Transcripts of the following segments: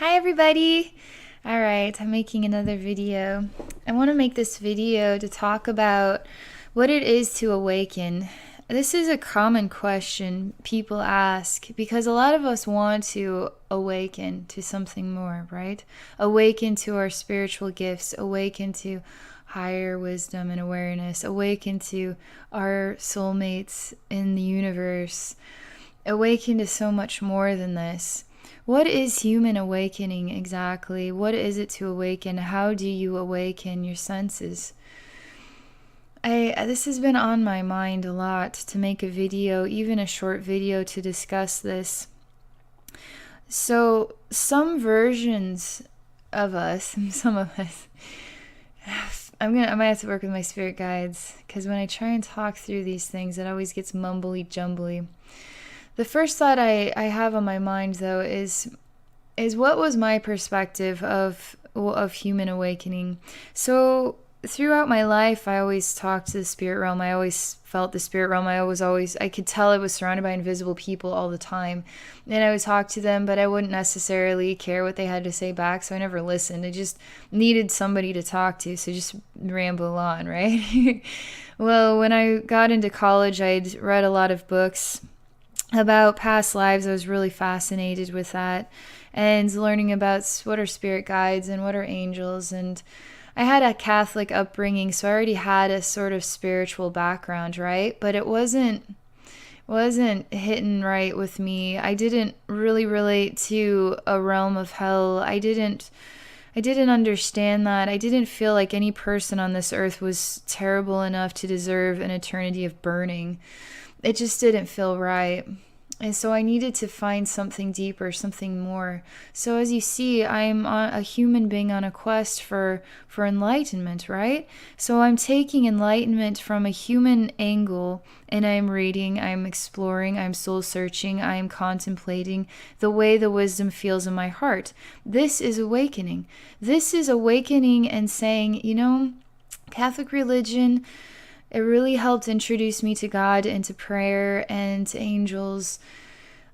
Hi everybody! Alright, I'm making another video. I want to make this video to talk about what it is to awaken. This is a common question people ask because a lot of us want to awaken to something more, right? Awaken to our spiritual gifts, awaken to higher wisdom and awareness, awaken to our soulmates in the universe, awaken to so much more than this. What is human awakening exactly? What is it to awaken? How do you awaken your senses? This has been on my mind a lot to make a video, even a short video to discuss this. So some versions of us, some of us, I might have to work with my spirit guides because when I try and talk through these things, it always gets mumbly jumbly. The first thought I have on my mind, though, is what was my perspective of human awakening. So throughout my life, I always talked to the spirit realm. I always felt the spirit realm. I could tell I was surrounded by invisible people all the time. And I would talk to them, but I wouldn't necessarily care what they had to say back, so I never listened. I just needed somebody to talk to, so just ramble on, right? Well, when I got into college, I'd read a lot of books about past lives. I was really fascinated with that and learning about what are spirit guides and what are angels. And I had a Catholic upbringing, so I already had a sort of spiritual background, right? But it wasn't hitting right with me. I didn't really relate to a realm of hell. I didn't understand that. I didn't feel like any person on this earth was terrible enough to deserve an eternity of burning. It just didn't feel right. And so I needed to find something deeper, something more. So as you see, I'm a human being on a quest for enlightenment, right? So I'm taking enlightenment from a human angle, and I'm reading, I'm exploring, I'm soul searching, I'm contemplating the way the wisdom feels in my heart. This is awakening. This is awakening and saying, Catholic religion, it really helped introduce me to God and to prayer and to angels.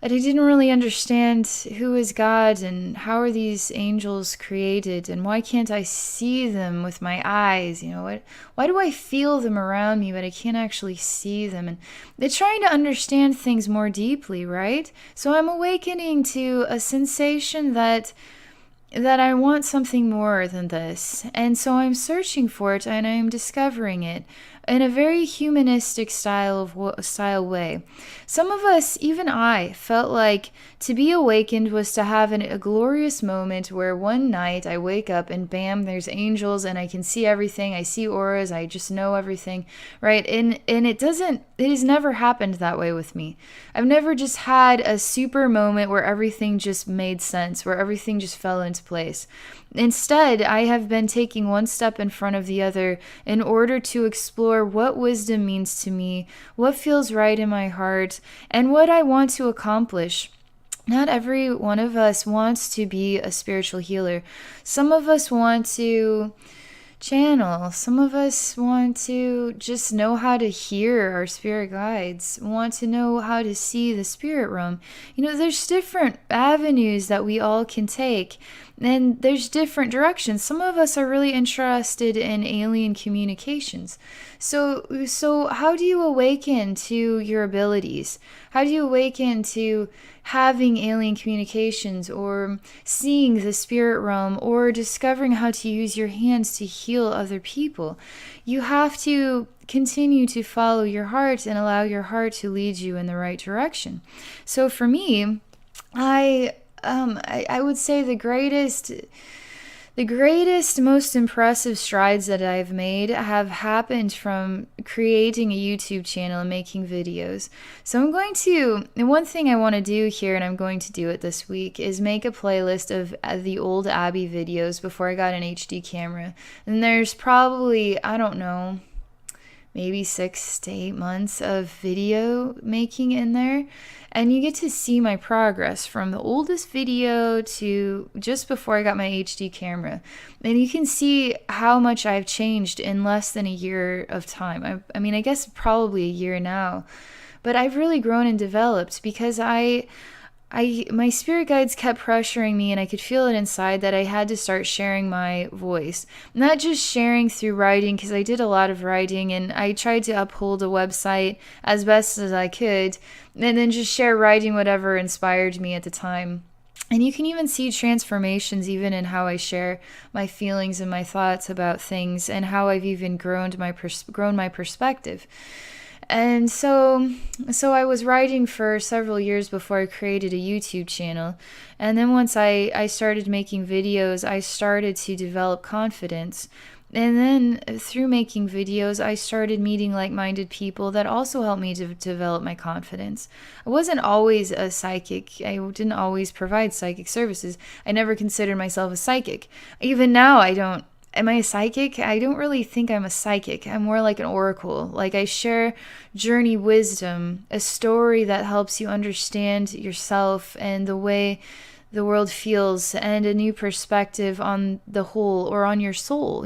And I didn't really understand who is God and how are these angels created and why can't I see them with my eyes? Why do I feel them around me but I can't actually see them? And they're trying to understand things more deeply, right? So I'm awakening to a sensation that I want something more than this. And so I'm searching for it and I'm discovering it in a very humanistic style way. Some of us, even I, felt like to be awakened was to have a glorious moment where one night I wake up and bam, there's angels and I can see everything. I see auras. I just know everything, right? And it has never happened that way with me. I've never just had a super moment where everything just made sense, where everything just fell into place. Instead, I have been taking one step in front of the other in order to explore what wisdom means to me, what feels right in my heart, and what I want to accomplish. Not every one of us wants to be a spiritual healer. Some of us want to channel. Some of us want to just know how to hear our spirit guides, want to know how to see the spirit realm. There's different avenues that we all can take, and there's different directions. Some of us are really interested in alien communications. So how do you awaken to your abilities? How do you awaken to having alien communications or seeing the spirit realm or discovering how to use your hands to heal other people? You have to continue to follow your heart and allow your heart to lead you in the right direction. So for me, I would say the greatest, most impressive strides that I've made have happened from creating a YouTube channel and making videos. So and one thing I want to do here, and I'm going to do it this week, is make a playlist of the old Abby videos before I got an HD camera. And there's probably, I don't know, maybe 6 to 8 months of video making in there. And you get to see my progress from the oldest video to just before I got my HD camera. And you can see how much I've changed in less than a year of time. I guess probably a year now. But I've really grown and developed because I my spirit guides kept pressuring me, and I could feel it inside that I had to start sharing my voice. Not just sharing through writing, because I did a lot of writing and I tried to uphold a website as best as I could, and then just share writing whatever inspired me at the time. And you can even see transformations even in how I share my feelings and my thoughts about things, and how I've even grown my perspective. And so I was writing for several years before I created a YouTube channel. And then once I started making videos, I started to develop confidence. And then through making videos, I started meeting like-minded people that also helped me to develop my confidence. I wasn't always a psychic. I didn't always provide psychic services. I never considered myself a psychic. Even now, I don't. Am I a psychic? I don't really think I'm a psychic. I'm more like an oracle. Like, I share journey wisdom, a story that helps you understand yourself and the way the world feels, and a new perspective on the whole, or on your soul,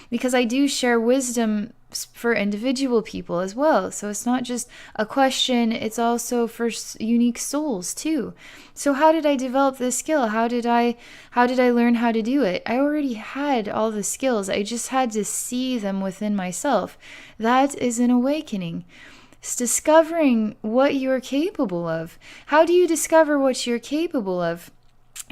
because I do share wisdom for individual people as well. So it's not just a question, it's also for unique souls too. So how did I develop this skill? How did I learn how to do it? I already had all the skills. I just had to see them within myself. That is an awakening. It's discovering what you're capable of. How do you discover what you're capable of?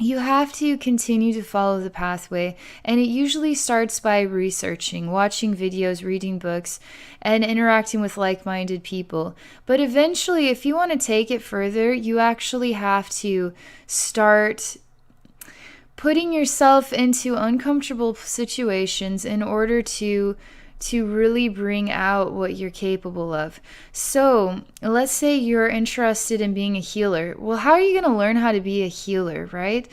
You have to continue to follow the pathway, and it usually starts by researching, watching videos, reading books, and interacting with like-minded people. But eventually, if you want to take it further, you actually have to start putting yourself into uncomfortable situations in order to really bring out what you're capable of. So let's say you're interested in being a healer. Well, how are you going to learn how to be a healer, right?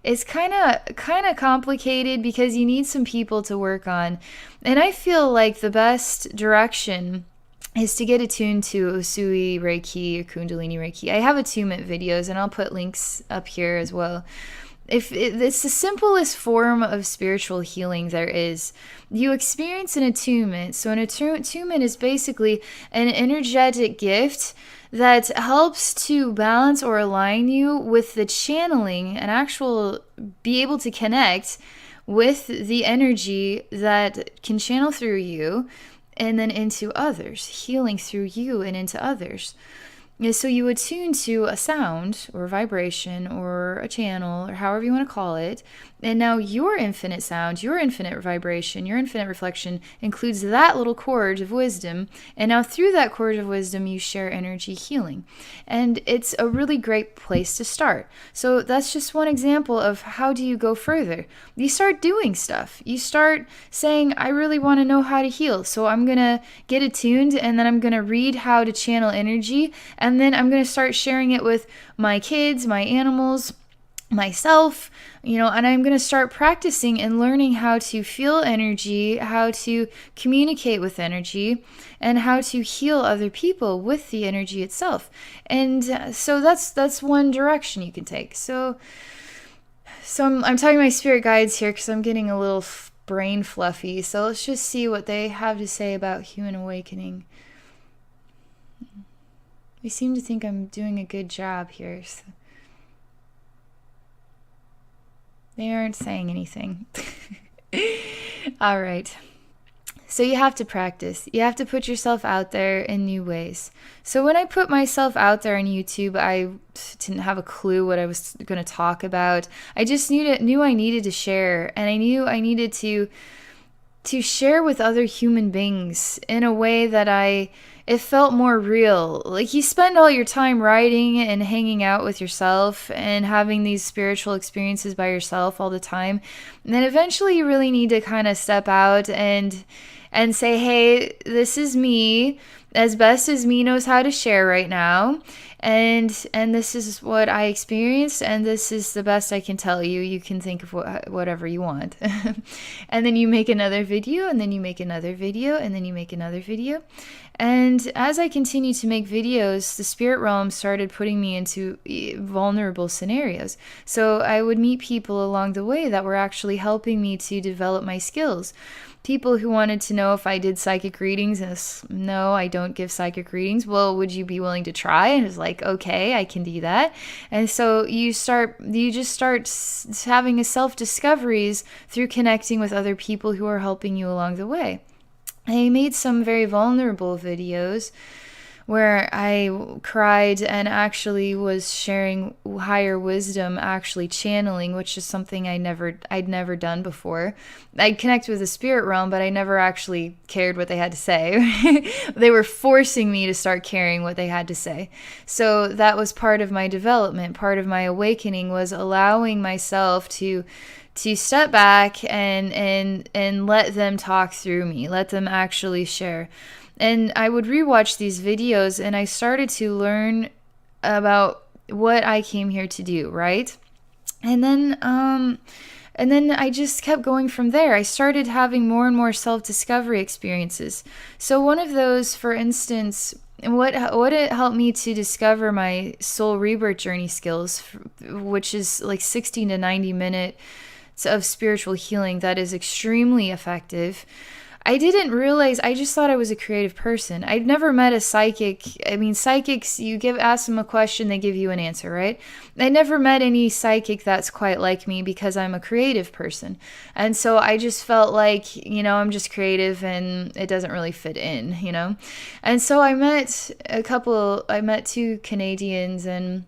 It's kind of complicated because you need some people to work on. And I feel like the best direction is to get attuned to Usui Reiki or Kundalini Reiki. I have attunement videos, and I'll put links up here as well. It's the simplest form of spiritual healing there is. You experience an attunement. So an attunement is basically an energetic gift that helps to balance or align you with the channeling, and actual be able to connect with the energy that can channel through you and then into others, healing through you and into others. So you attune to a sound or vibration or a channel or however you want to call it. And now your infinite sound, your infinite vibration, your infinite reflection includes that little cord of wisdom. And now through that cord of wisdom, you share energy healing. And it's a really great place to start. So that's just one example of how do you go further. You start doing stuff. You start saying, I really want to know how to heal. So I'm going to get attuned, and then I'm going to read how to channel energy. And then I'm going to start sharing it with my kids, my animals, myself, and I'm going to start practicing and learning how to feel energy, how to communicate with energy, and how to heal other people with the energy itself. And so that's one direction you can take. So I'm talking to my spirit guides here because I'm getting a little brain fluffy. So let's just see what they have to say about human awakening. They seem to think I'm doing a good job here. So they aren't saying anything. All right. So you have to practice. You have to put yourself out there in new ways. So when I put myself out there on YouTube, I didn't have a clue what I was going to talk about. I just knew I needed to share, and I knew I needed to share with other human beings in a way that it felt more real. Like, you spend all your time writing and hanging out with yourself and having these spiritual experiences by yourself all the time. And then eventually you really need to kind of step out and say, hey, this is me, as best as me knows how to share right now. And this is what I experienced, and this is the best I can tell you. You can think of whatever you want. And then you make another video, and then you make another video, and then you make another video. And as I continued to make videos, the spirit realm started putting me into vulnerable scenarios. So I would meet people along the way that were actually helping me to develop my skills. people who wanted to know if I did psychic readings. And no, I don't give psychic readings. Well, would you be willing to try? And it was like, okay, I can do that. And so you just start having a self-discoveries through connecting with other people who are helping you along the way. I made some very vulnerable videos where I cried and actually was sharing higher wisdom, actually channeling, which is something I'd never done before. I'd connect with the spirit realm, but I never actually cared what they had to say. They were forcing me to start caring what they had to say. So that was part of my development. Part of my awakening was allowing myself to step back and let them talk through me, let them actually share. And I would rewatch these videos, and I started to learn about what I came here to do, right? And then I just kept going from there. I started having more and more self-discovery experiences. So one of those, for instance, what it helped me to discover my soul rebirth journey skills, which is like 60 to 90 minutes of spiritual healing that is extremely effective. I didn't realize, I just thought I was a creative person. I'd never met a psychic. I mean, psychics, ask them a question, they give you an answer, right? I never met any psychic that's quite like me because I'm a creative person. And so I just felt like, I'm just creative and it doesn't really fit in, And so I met two Canadians, and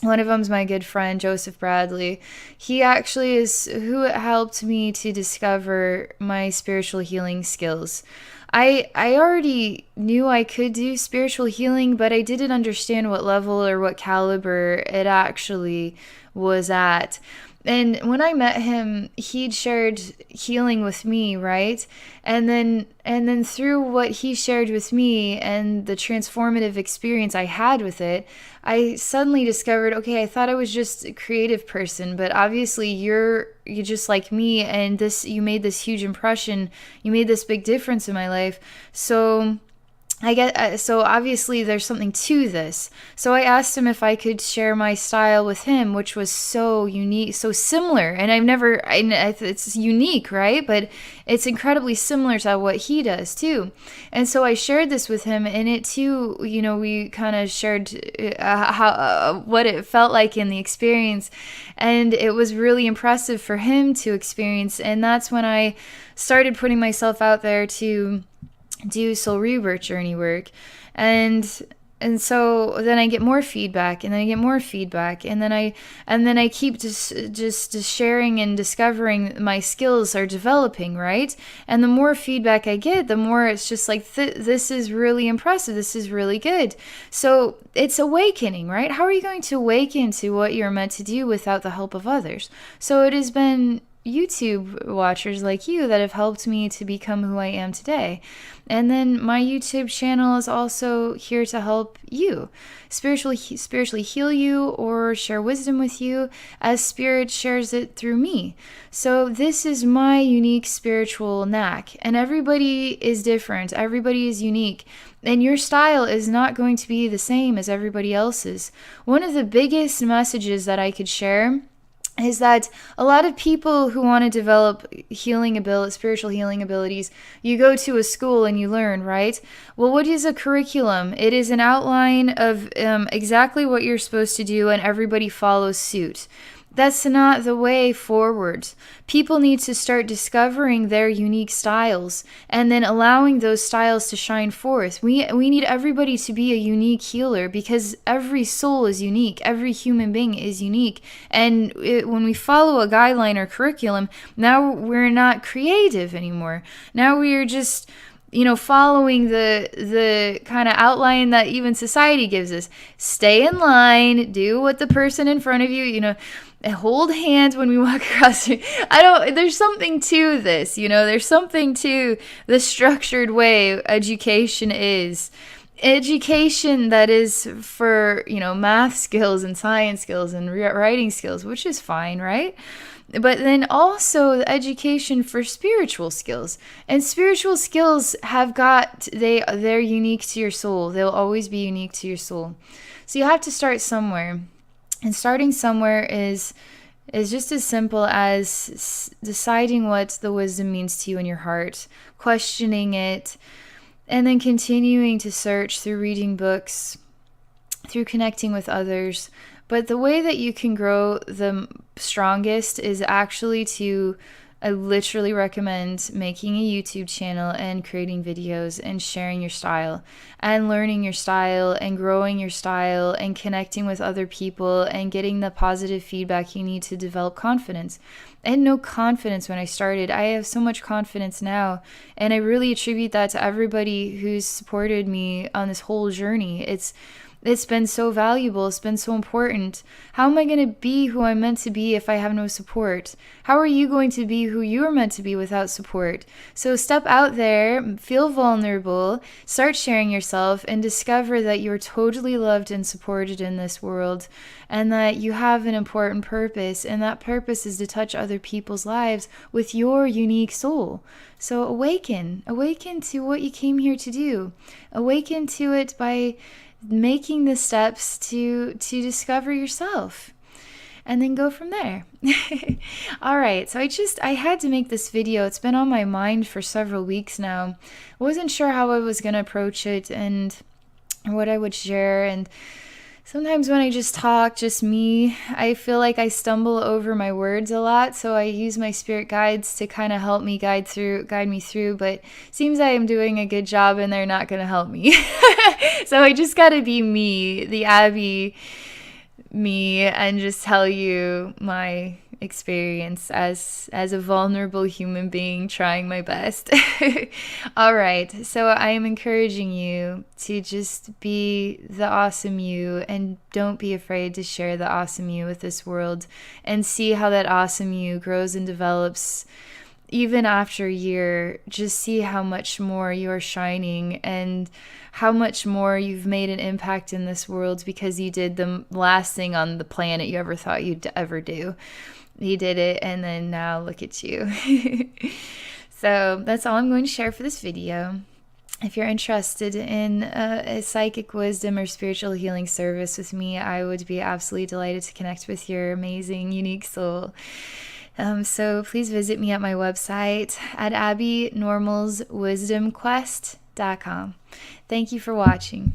one of them's my good friend, Joseph Bradley. He actually is who helped me to discover my spiritual healing skills. I already knew I could do spiritual healing, but I didn't understand what level or what caliber it actually was at. And when I met him, he'd shared healing with me, right? And then through what he shared with me and the transformative experience I had with it, I suddenly discovered, okay, I thought I was just a creative person, but obviously you're just like me, and you made this huge impression. You made this big difference in my life. So so obviously there's something to this. So I asked him if I could share my style with him, which was so unique, so similar. And it's unique, right? But it's incredibly similar to what he does too. And so I shared this with him, and it too, we kind of shared what it felt like in the experience. And it was really impressive for him to experience. And that's when I started putting myself out there to do soul rebirth journey work, and so then I get more feedback, and then I get more feedback, and then I keep just sharing and discovering my skills are developing, right? And the more feedback I get, the more it's just like this is really impressive, this is really good. So it's awakening, right? How are you going to awaken to what you're meant to do without the help of others? So it has been YouTube watchers like you that have helped me to become who I am today. And then my YouTube channel is also here to help you spiritually heal you or share wisdom with you as spirit shares it through me. So this is my unique spiritual knack, and everybody is different. Everybody is unique. And your style is not going to be the same as everybody else's. One of the biggest messages that I could share is that a lot of people who want to develop spiritual healing abilities, you go to a school and you learn, right? Well, what is a curriculum? It is an outline of exactly what you're supposed to do, and everybody follows suit. That's not the way forward. People need to start discovering their unique styles and then allowing those styles to shine forth. We need everybody to be a unique healer, because every soul is unique. Every human being is unique. And when we follow a guideline or curriculum, now we're not creative anymore. Now we are just following the kind of outline that even society gives us. Stay in line, do what the person in front of you, hold hands when we walk across. There's something to this, there's something to the structured way education is. Education that is for, math skills and science skills and writing skills, which is fine, right? But then also the education for spiritual skills. And spiritual skills they're unique to your soul. They'll always be unique to your soul. So you have to start somewhere. And starting somewhere is is just as simple as deciding what the wisdom means to you in your heart, questioning it, and then continuing to search through reading books, through connecting with others. But the way that you can grow the strongest is actually to, I literally recommend making a YouTube channel and creating videos and sharing your style and learning your style and growing your style and connecting with other people and getting the positive feedback you need to develop confidence. I had no confidence when I started. I have so much confidence now, and I really attribute that to everybody who's supported me on this whole journey. It's been so valuable. It's been so important. How am I going to be who I'm meant to be if I have no support? How are you going to be who you're meant to be without support? So step out there, feel vulnerable, start sharing yourself, and discover that you're totally loved and supported in this world, and that you have an important purpose, and that purpose is to touch other people's lives with your unique soul. So awaken to what you came here to do. Awaken to it by making the steps to discover yourself, and then go from there. All right, so I had to make this video. It's been on my mind for several weeks now. I wasn't sure how I was going to approach it and what I would share, and sometimes when I just talk, just me, I feel like I stumble over my words a lot, so I use my spirit guides to kind of help me guide me through, but it seems I am doing a good job and they're not going to help me. So I just got to be me, the Abby me, and just tell you my experience as a vulnerable human being trying my best. All right, so I am encouraging you to just be the awesome you, and don't be afraid to share the awesome you with this world, and see how that awesome you grows and develops. Even after a year, just see how much more you're shining and how much more you've made an impact in this world because you did the last thing on the planet you ever thought you'd ever do. You did it, and then now look at you. So that's all I'm going to share for this video. If you're interested in a psychic wisdom or spiritual healing service with me, I would be absolutely delighted to connect with your amazing, unique soul. So please visit me at my website at abbynormalswisdomquest.com. Thank you for watching.